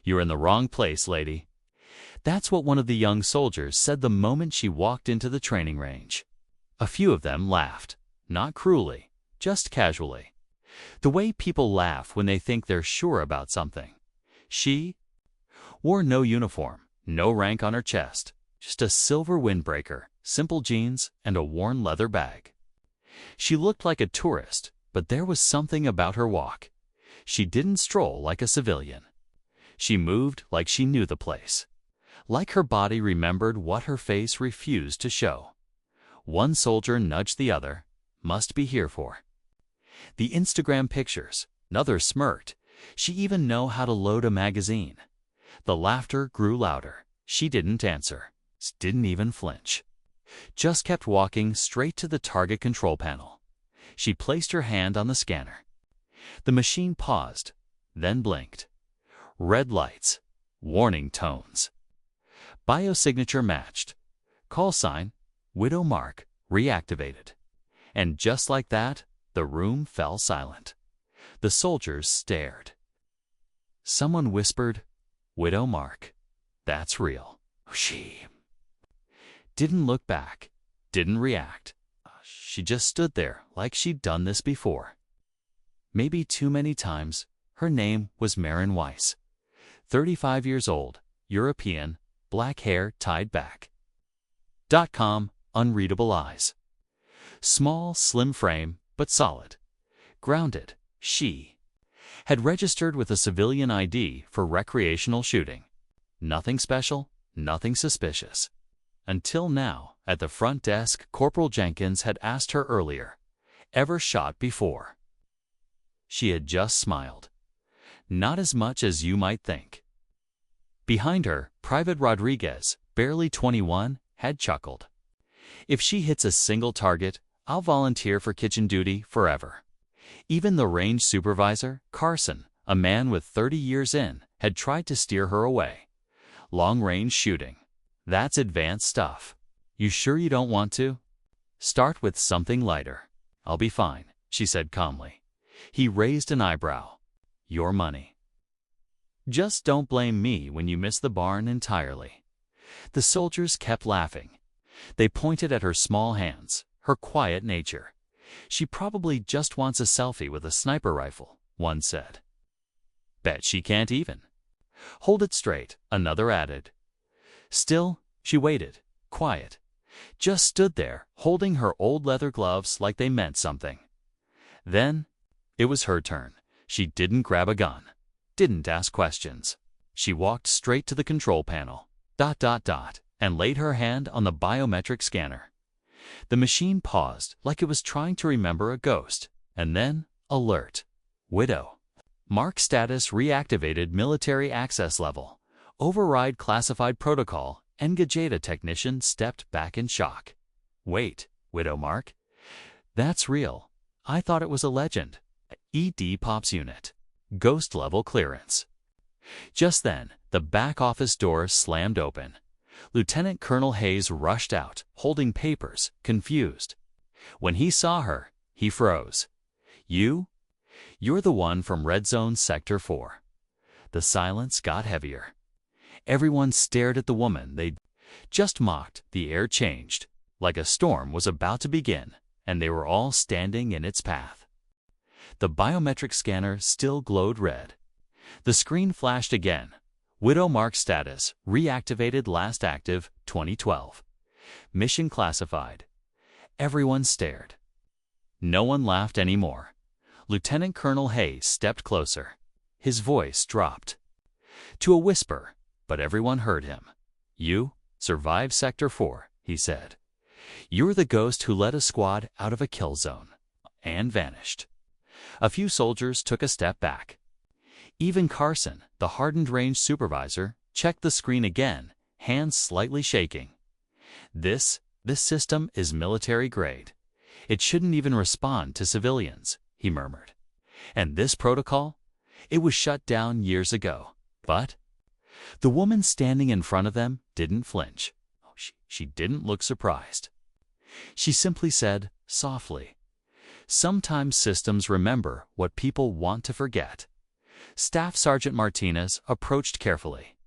"You're in the wrong place, lady." That's what one of the young soldiers said the moment she walked into the training range. A few of them laughed, not cruelly, just casually. The way people laugh when they think they're sure about something. She wore no uniform, no rank on her chest, just a silver windbreaker, simple jeans, and a worn leather bag. She looked like a tourist, but there was something about her walk. She didn't stroll like a civilian. She moved like she knew the place. Like her body remembered what her face refused to show. One soldier nudged the other. "Must be here for the Instagram pictures." Another smirked. "She even know how to load a magazine." The laughter grew louder. She didn't answer. Didn't even flinch. Just kept walking straight to the target control panel. She placed her hand on the scanner. The machine paused, then blinked. Red lights, warning tones. Biosignature matched. Call sign, Widow Mark, reactivated. And just like that, the room fell silent. The soldiers stared. Someone whispered, "Widow Mark, that's real." She didn't look back, didn't react. She just stood there like she'd done this before. Maybe too many times. Her name was Marin Weiss. 35 years old, European, black hair tied back. .com, unreadable eyes. Small, slim frame, but solid. Grounded. She had registered with a civilian ID for recreational shooting. Nothing special, nothing suspicious. Until now, at the front desk, Corporal Jenkins had asked her earlier, "Ever shot before?" She had just smiled. "Not as much as you might think." Behind her, Private Rodriguez, barely 21, had chuckled. "If she hits a single target, I'll volunteer for kitchen duty forever." Even the range supervisor, Carson, a man with 30 years in, had tried to steer her away. "Long-range shooting. That's advanced stuff. You sure you don't want to?" "Start with something lighter." "I'll be fine," she said calmly. He raised an eyebrow. "Your money. Just don't blame me when you miss the barn entirely." The soldiers kept laughing. They pointed at her small hands, her quiet nature. "She probably just wants a selfie with a sniper rifle," one said. "Bet she can't even." "Hold it straight," another added. Still, she waited, quiet. Just stood there, holding her old leather gloves like they meant something. Then, it was her turn. She didn't grab a gun. Didn't ask questions. She walked straight to the control panel. ... and laid her hand on the biometric scanner. The machine paused like it was trying to remember a ghost, and then, alert. Widow Mark status reactivated, military access level. Override classified protocol. Engageta technician stepped back in shock. "Wait, Widow Mark? That's real. I thought it was a legend." ED Pops unit. Ghost level clearance. Just then, the back office door slammed open. Lieutenant Colonel Hayes rushed out, holding papers, confused. When he saw her, he froze. You're the one from Red Zone Sector 4. The silence got heavier. Everyone stared at the woman they'd just mocked. The air changed, like a storm was about to begin, and they were all standing in its path. The biometric scanner still glowed red. The screen flashed again. Widow Mark status, reactivated, last active, 2012. Mission classified. Everyone stared. No one laughed anymore. Lieutenant Colonel Hayes stepped closer. His voice dropped to a whisper, but everyone heard him. "You survived Sector 4, he said. "You're the ghost who led a squad out of a kill zone and vanished." A few soldiers took a step back. Even Carson, the hardened range supervisor, checked the screen again, hands slightly shaking. This system is military grade. It shouldn't even respond to civilians," he murmured. "And this protocol? It was shut down years ago." But the woman standing in front of them didn't flinch. She didn't look surprised. She simply said, softly, "Sometimes systems remember what people want to forget." Staff Sergeant Martinez approached carefully.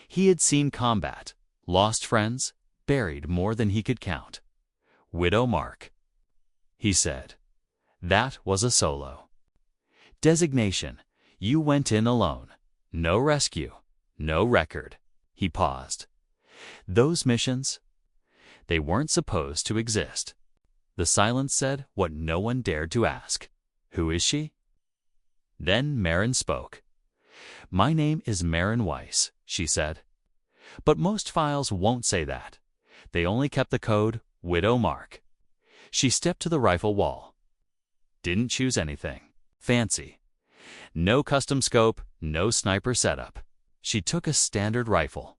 He had seen combat, lost friends, buried more than he could count. "Widow Mark," he said. "That was a solo. Designation: you went in alone. No rescue, no record." He paused. "Those missions, they weren't supposed to exist." The silence said what no one dared to ask. "Who is she?" Then Marin spoke. "My name is Marin Weiss," she said. "But most files won't say that. They only kept the code Widow Mark." She stepped to the rifle wall. Didn't choose anything fancy. No custom scope, no sniper setup. She took a standard rifle.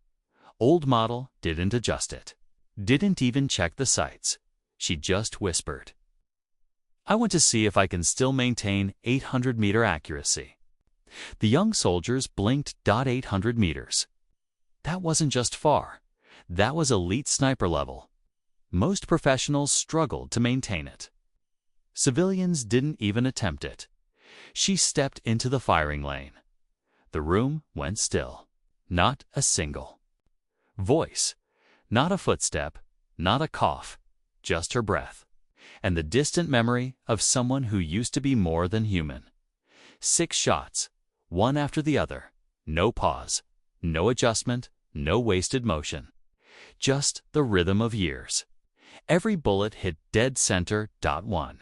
Old model, didn't adjust it. Didn't even check the sights. She just whispered, "I want to see if I can still maintain 800-meter accuracy." The young soldiers blinked. 800 meters. That wasn't just far. That was elite sniper level. Most professionals struggled to maintain it. Civilians didn't even attempt it. She stepped into the firing lane. The room went still. Not a single voice. Not a footstep. Not a cough. Just her breath. And the distant memory of someone who used to be more than human. 6 shots, one after the other. No pause. No adjustment. No wasted motion. Just the rhythm of years. Every bullet hit dead center. One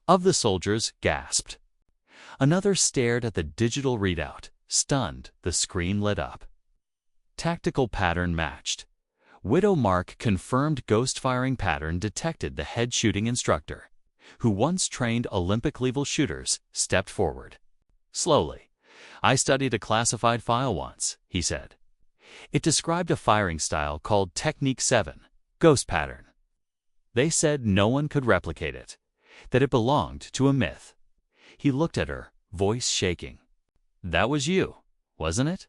of the soldiers gasped. Another stared at the digital readout. Stunned, the screen lit up. Tactical pattern matched. Widow Mark confirmed ghost firing pattern detected. The head shooting instructor, who once trained Olympic-level shooters, stepped forward. Slowly. "I studied a classified file once," he said. "It described a firing style called Technique 7, ghost pattern. They said no one could replicate it, that it belonged to a myth." He looked at her, voice shaking. "That was you, wasn't it?"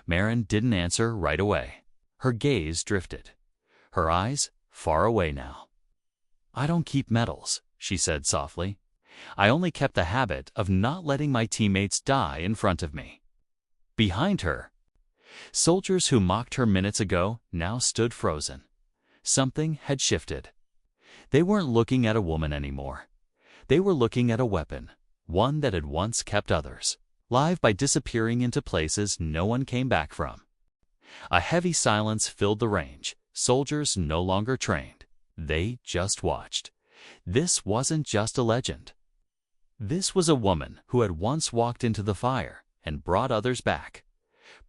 Marin didn't answer right away. Her gaze drifted. Her eyes far away now. "I don't keep medals," she said softly. "I only kept the habit of not letting my teammates die in front of me." Behind her, soldiers who mocked her minutes ago now stood frozen. Something had shifted. They weren't looking at a woman anymore. They were looking at a weapon, one that had once kept others alive by disappearing into places no one came back from. A heavy silence filled the range. Soldiers no longer trained. They just watched. This wasn't just a legend. This was a woman who had once walked into the fire and brought others back.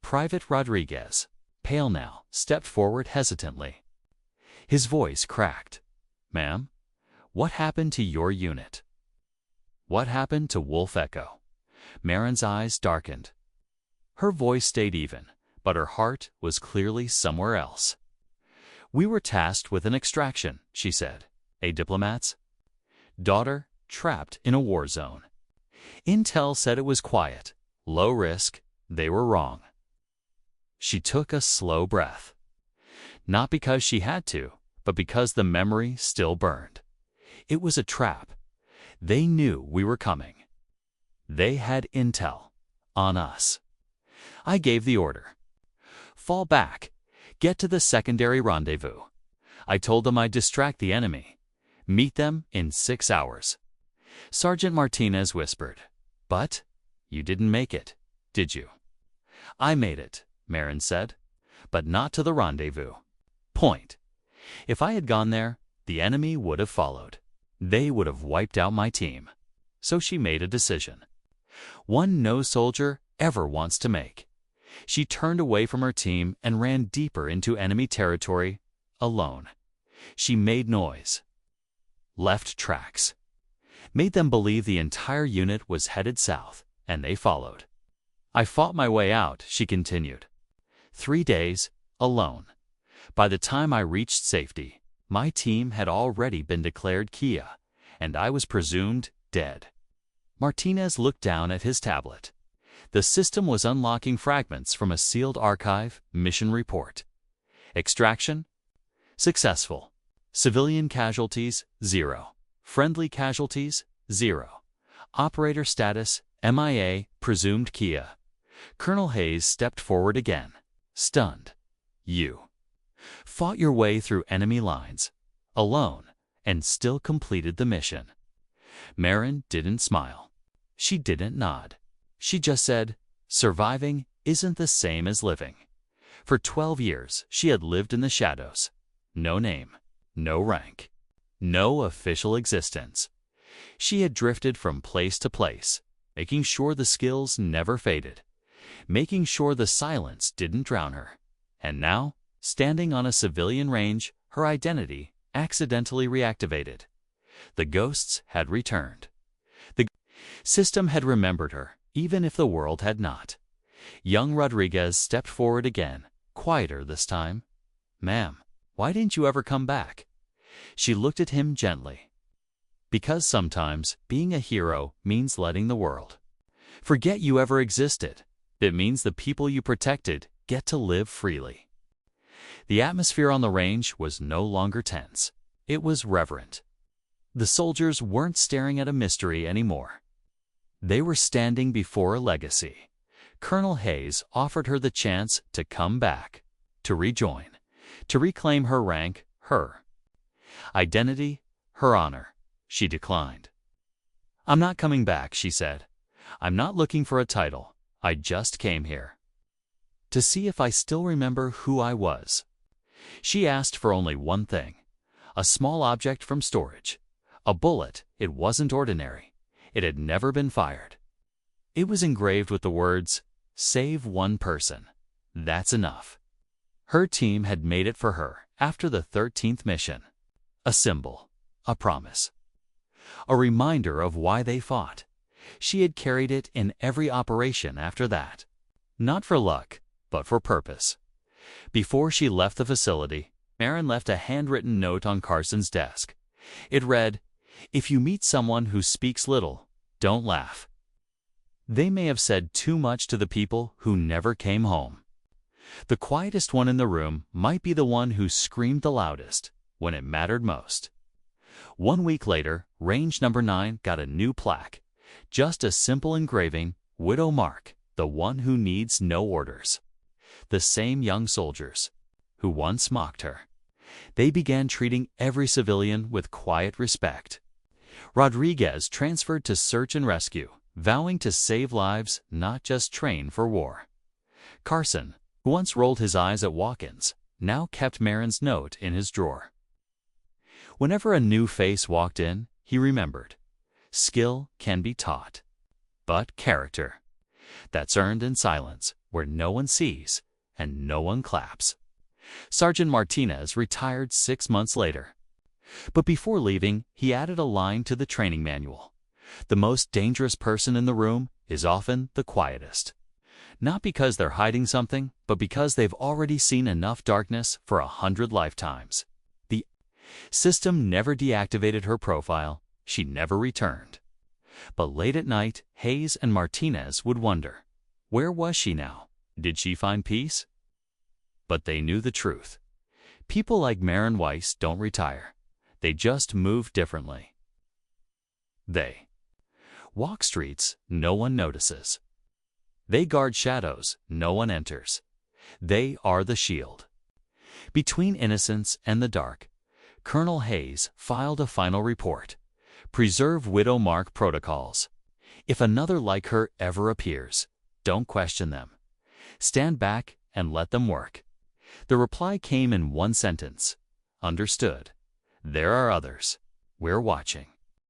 Private Rodriguez, pale now, stepped forward hesitantly. His voice cracked. "Ma'am, what happened to your unit?" "What happened to Wolf Echo?" Marin's eyes darkened. Her voice stayed even, but her heart was clearly somewhere else. "We were tasked with an extraction," she said. "A diplomat's daughter trapped in a war zone. Intel said it was quiet, low risk. They were wrong." She took a slow breath. Not because she had to, but because the memory still burned. It was a trap. They knew we were coming. They had intel on us. I gave the order. "Fall back. Get to the secondary rendezvous." I told them I'd distract the enemy. "Meet them in 6 hours." Sergeant Martinez whispered, "But you didn't make it, did you?" "I made it," Marin said, "but not to the rendezvous. Point. If I had gone there, the enemy would have followed. They would have wiped out my team." So she made a decision. One no soldier ever wants to make. She turned away from her team and ran deeper into enemy territory, alone. She made noise. Left tracks. Made them believe the entire unit was headed south, and they followed. "I fought my way out," she continued. 3 days, alone. By the time I reached safety, my team had already been declared Kia, and I was presumed dead. Martinez looked down at his tablet. The system was unlocking fragments from a sealed archive mission report. Extraction? Successful. Civilian casualties, 0. Friendly casualties, 0. Operator status, MIA, presumed Kia. Colonel Hayes stepped forward again, stunned. You fought your way through enemy lines, alone, and still completed the mission. Marin didn't smile. She didn't nod. She just said, surviving isn't the same as living. For 12 years, she had lived in the shadows. No name, no rank, no official existence. She had drifted from place to place, making sure the skills never faded, making sure the silence didn't drown her. And now, standing on a civilian range, her identity accidentally reactivated. The ghosts had returned. The system had remembered her, even if the world had not. Young Rodriguez stepped forward again, quieter this time. Ma'am, why didn't you ever come back? She looked at him gently. Because sometimes being a hero means letting the world forget you ever existed. It means the people you protected get to live freely. The atmosphere on the range was no longer tense. It was reverent. The soldiers weren't staring at a mystery anymore. They were standing before a legacy. Colonel Hayes offered her the chance to come back, to rejoin, to reclaim her rank, her identity, her honor. She declined. I'm not coming back, she said. I'm not looking for a title. I just came here to see if I still remember who I was. She asked for only one thing, a small object from storage. A bullet. It wasn't ordinary. It had never been fired. It was engraved with the words, "Save one person. That's enough." Her team had made it for her after the 13th mission. A symbol, a promise, a reminder of why they fought. She had carried it in every operation after that. Not for luck, but for purpose. Before she left the facility, Marin left a handwritten note on Carson's desk. It read, "If you meet someone who speaks little, don't laugh. They may have said too much to the people who never came home. The quietest one in the room might be the one who screamed the loudest when it mattered most." 1 week later, Range Number 9 got a new plaque. Just a simple engraving, Widow Mark, the one who needs no orders. The same young soldiers who once mocked her. They began treating every civilian with quiet respect. Rodriguez transferred to search and rescue, vowing to save lives, not just train for war. Carson, who once rolled his eyes at walk-ins, now kept Marin's note in his drawer. Whenever a new face walked in, he remembered. Skill can be taught, but character, that's earned in silence, where no one sees and no one claps. Sergeant Martinez retired 6 months later. But before leaving, he added a line to the training manual. The most dangerous person in the room is often the quietest. Not because they're hiding something, but because they've already seen enough darkness for 100 lifetimes. The system never deactivated her profile. She never returned. But late at night, Hayes and Martinez would wonder, where was she now? Did she find peace? But they knew the truth. People like Marin Weiss don't retire. They just move differently. They walk streets no one notices. They guard shadows no one enters. They are the shield. Between innocence and the dark, Colonel Hayes filed a final report. Preserve Widow Mark protocols. If another like her ever appears, don't question them. Stand back and let them work. The reply came in one sentence. Understood. There are others. We're watching.